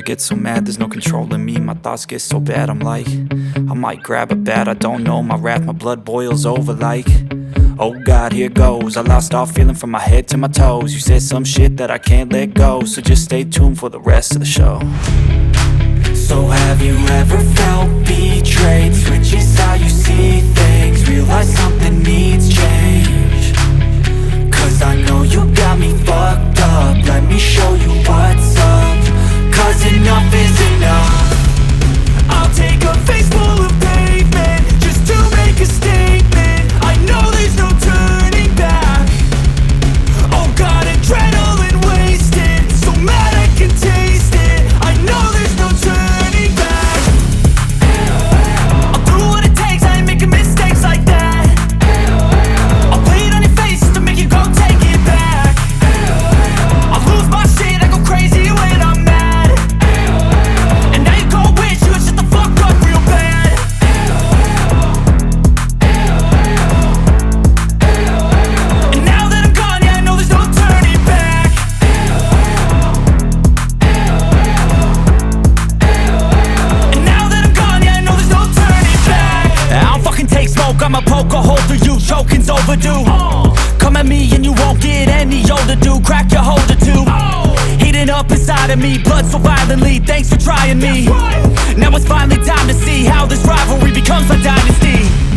get so mad, there's no controlling me. My thoughts get so bad, I'm like, I might grab a bat, I don't know. My wrath, my blood boils over like, oh God, here goes. I lost all feeling from my head to my toes. You said some shit that I can't let go, so just stay tuned for the rest of the show. So have you ever felt betrayed? Switches how you see things, realize something needs change. Cause I know you got me fucked up, let me show you what's up. Cause enough is enough. I'll take a face full of pavement just to make a statement. I know there's no turning back. Oh God, adrenaline wasted, so mad I can taste it. I know there's no turning back. I'll do what it takes, I ain't making mistakes like that. I'll play it on your face just to make you go take it back. I'll lose my shit, I go crazy when I'm mad. And now you go wish you would shut the fuck up real bad. And now that I'm gone, yeah, I know there's no turning back. And now that I'm gone, yeah, I know there's no turning back. I don't fucking take smoke, I'ma poke a hole through you, choking's overdue. Come at me and you won't get any older, dude. Crack your holder too. Heating up inside of me, blood so violently. Thanks for trying me. Now it's finally time to see how this rivalry becomes a dynasty.